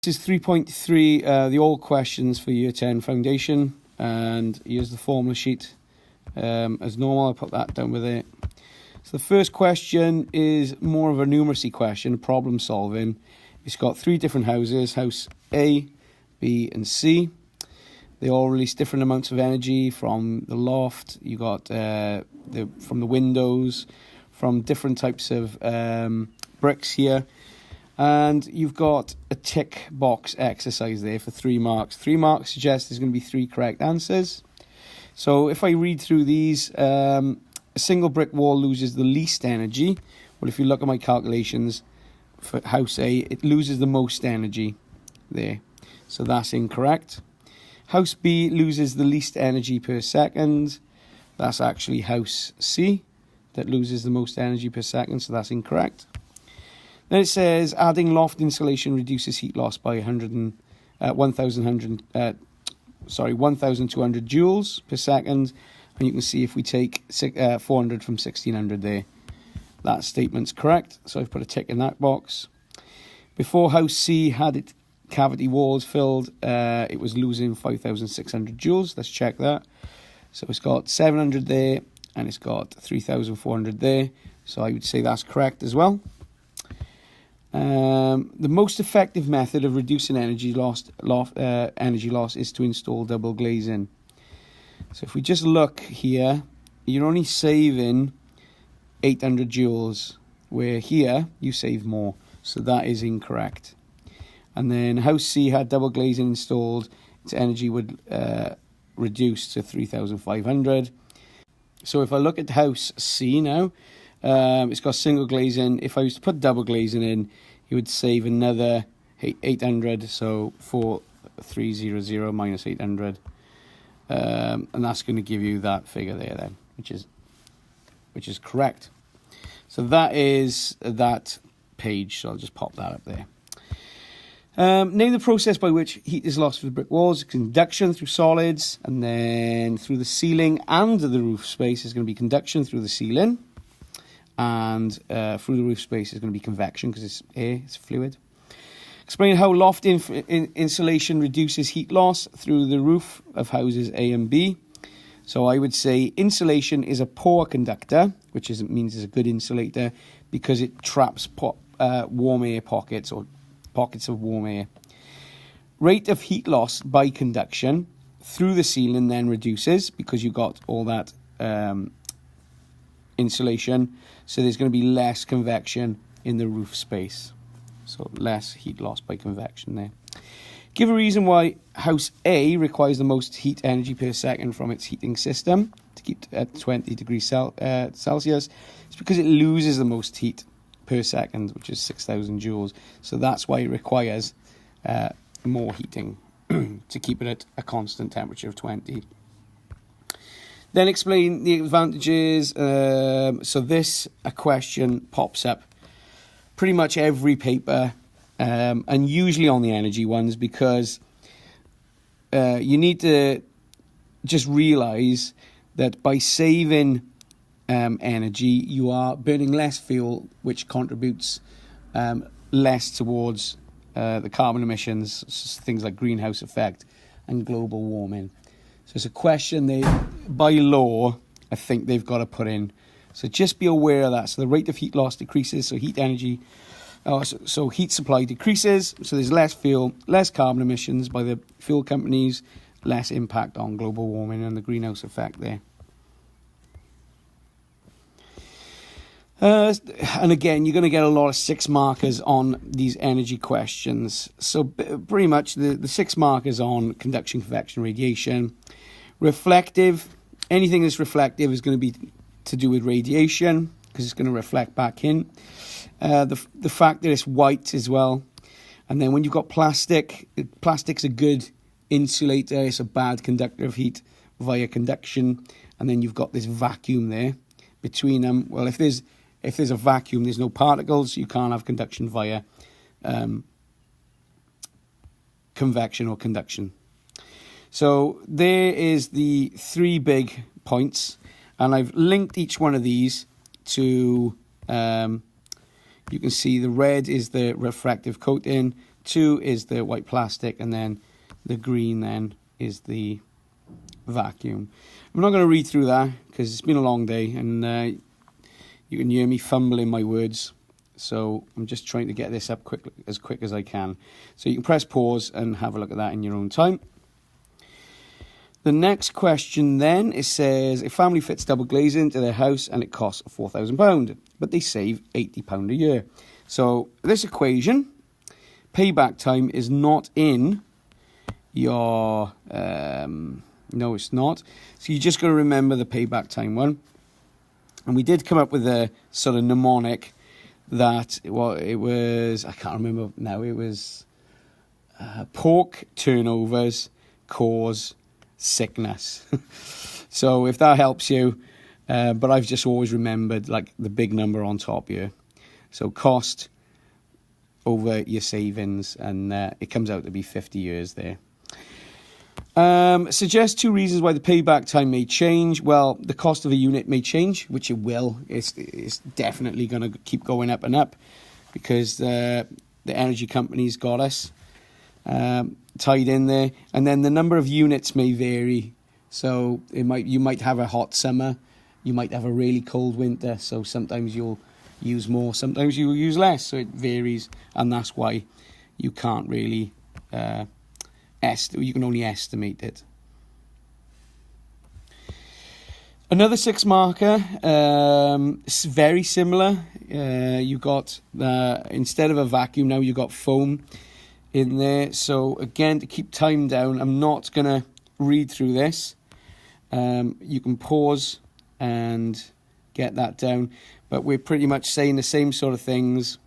This is 3.3, the all questions for Year 10 Foundation, and here's the formula sheet. As normal, I'll put that down with it. So the first question is more of a numeracy question, problem solving. It's got three different houses, house A, B and C. They all release different amounts of energy from the loft. You got from the windows, from different types of bricks here. And you've got a tick box exercise there for 3 marks. 3 marks suggests there's going to be 3 correct answers. So if I read through these, a single brick wall loses the least energy. Well, if you look at my calculations for house A, it loses the most energy there. So that's incorrect. House B loses the least energy per second. That's actually house C that loses the most energy per second, so that's incorrect. Then it says adding loft insulation reduces heat loss by 1,200 joules per second. And you can see if we take 400 from 1,600 there, that statement's correct. So I've put a tick in that box. Before house C had its cavity walls filled, it was losing 5,600 joules. Let's check that. So it's got 700 there, and it's got 3,400 there. So I would say that's correct as well. The most effective method of reducing energy loss is to install double glazing. So if we just look here, you're only saving 800 joules, where here you save more. So that is incorrect. And then house C had double glazing installed. Its energy would reduce to 3,500. So if I look at house C now, it's got single glazing. If I was to put double glazing in, you would save another 800, so 4,300 minus 800. And that's going to give you that figure there then, which is correct. So that is that page, so I'll just pop that up there. Name the process by which heat is lost through the brick walls. Conduction through solids, and then through the ceiling and the roof space is going to be conduction through the ceiling. And through the roof space is going to be convection because it's air, it's fluid. Explain how loft insulation reduces heat loss through the roof of houses A and B. So I would say insulation is a poor conductor, which means it's a good insulator because it traps warm air pockets or pockets of warm air. Rate of heat loss by conduction through the ceiling then reduces because you got all that insulation, so there's going to be less convection in the roof space, so less heat loss by convection there. Give a reason why house A requires the most heat energy per second from its heating system to keep at 20 degrees Celsius. It's because it loses the most heat per second, which is 6,000 joules, so that's why it requires more heating to keep it at a constant temperature of 20. Then explain the advantages. So this a question pops up pretty much every paper, and usually on the energy ones, because you need to just realise that by saving energy, you are burning less fuel, which contributes less towards the carbon emissions, things like greenhouse effect and global warming. So it's a question they, by law, I think they've got to put in. So just be aware of that. So the rate of heat loss decreases, so heat energy, so heat supply decreases, so there's less fuel, less carbon emissions by the fuel companies, less impact on global warming and the greenhouse effect there. And again, you're going to get a lot of 6 markers on these energy questions. So pretty much the 6 markers on conduction, convection, radiation. Reflective, anything that's reflective is going to be to do with radiation because it's going to reflect back in. The fact that it's white as well. And then when you've got plastic's a good insulator. It's a bad conductor of heat via conduction. And then you've got this vacuum there between them. Well, if there's a vacuum, there's no particles. You can't have conduction via convection or conduction. So there is the 3 big points, and I've linked each one of these to, you can see the red is the refractive coating, 2 is the white plastic, and then the green then is the vacuum. I'm not going to read through that because it's been a long day, and you can hear me fumbling my words. So I'm just trying to get this up quick as I can. So you can press pause and have a look at that in your own time. The next question then, it says, a family fits double glazing into their house and it costs £4,000, but they save £80 a year. So this equation, payback time is not in your, no it's not. So you just got to remember the payback time one. And we did come up with a sort of mnemonic that, well, it was, I can't remember now, it was pork turnovers cause sickness. So if that helps you, but I've just always remembered like the big number on top here. So cost over your savings, and it comes out to be 50 years there. Suggest 2 reasons why the payback time may change. Well, the cost of a unit may change, which it will. It's definitely going to keep going up and up because the energy company's got us tied in there. And then the number of units may vary. So you might have a hot summer, you might have a really cold winter. So sometimes you'll use more, sometimes you'll use less. So it varies, and that's why you can't really you can only estimate it. Another 6 marker, it's very similar. You got instead of a vacuum now, you got foam in there. So again, to keep time down, I'm not gonna read through this. You can pause and get that down, but we're pretty much saying the same sort of things.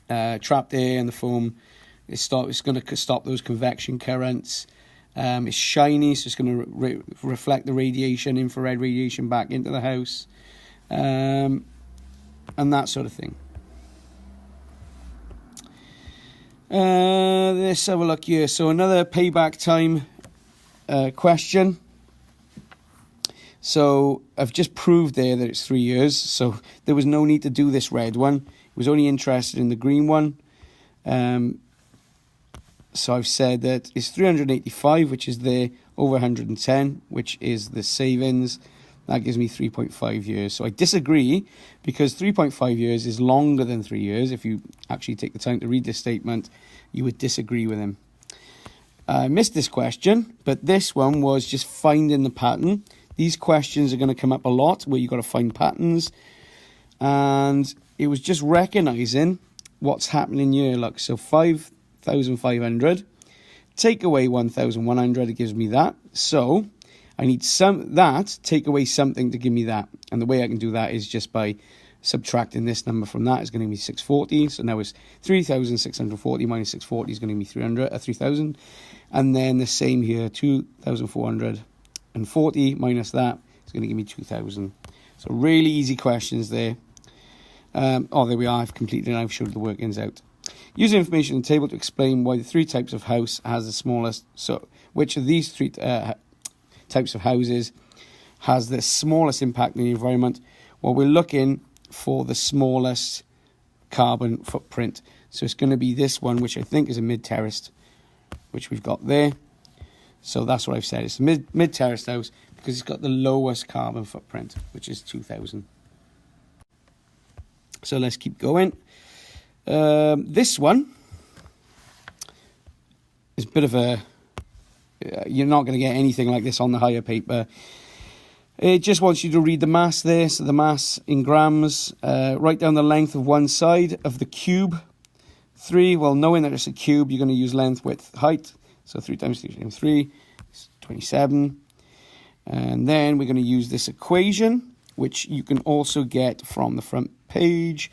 Trapped air and the foam. It's going to stop those convection currents. It's shiny, so it's going to reflect the radiation, infrared radiation back into the house, and that sort of thing. Let's have a look here. So another payback time question. So I've just proved there that it's 3 years, so there was no need to do this red one. I was only interested in the green one. So I've said that it's 385, which is there, over 110, which is the savings. That gives me 3.5 years. So I disagree, because 3.5 years is longer than 3 years. If you actually take the time to read this statement, you would disagree with him. I missed this question, but this one was just finding the pattern. These questions are going to come up a lot, where you've got to find patterns. And it was just recognizing what's happening here. Look, so 5,500, take away 1,100, it gives me that. So I need take away something to give me that. And the way I can do that is just by subtracting this number from that. Is going to be 640. So now it's 3,640 minus 640 is going to be 3,000. And then the same here, 2,440 minus that is going to give me 2,000. So really easy questions there. There we are. I've completed it. I've showed the workings out. Use the information in the table to explain why the 3 types of house has the smallest. So, which of these 3 types of houses has the smallest impact on the environment? Well, we're looking for the smallest carbon footprint. So it's going to be this one, which I think is a mid-terraced, which we've got there. So that's what I've said. It's a mid-terraced house because it's got the lowest carbon footprint, which is 2,000. So let's keep going. This one is a bit of a... you're not going to get anything like this on the higher paper. It just wants you to read the mass there. So the mass in grams. Write down the length of one side of the cube. 3, well, knowing that it's a cube, you're going to use length, width, height. So 3 times 3 times 3 is 27. And then we're going to use this equation, which you can also get from the front page.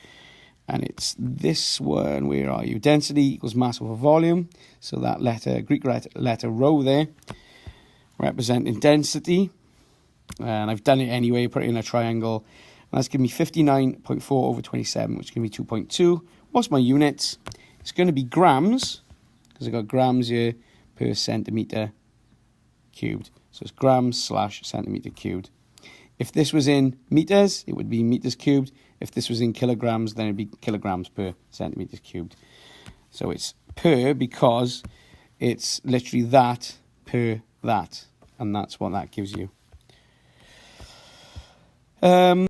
And it's this one. Where are you? Density equals mass over volume. So that Greek letter rho there, representing density. And I've done it anyway, put it in a triangle. And that's giving me 59.4 over 27, which is going to be 2.2. What's my units? It's going to be grams, because I've got grams here per centimetre cubed. So it's grams / centimetre cubed. If this was in meters, it would be meters cubed. If this was in kilograms, then it'd be kilograms per centimetre cubed. So it's per because it's literally that per that, and that's what that gives you.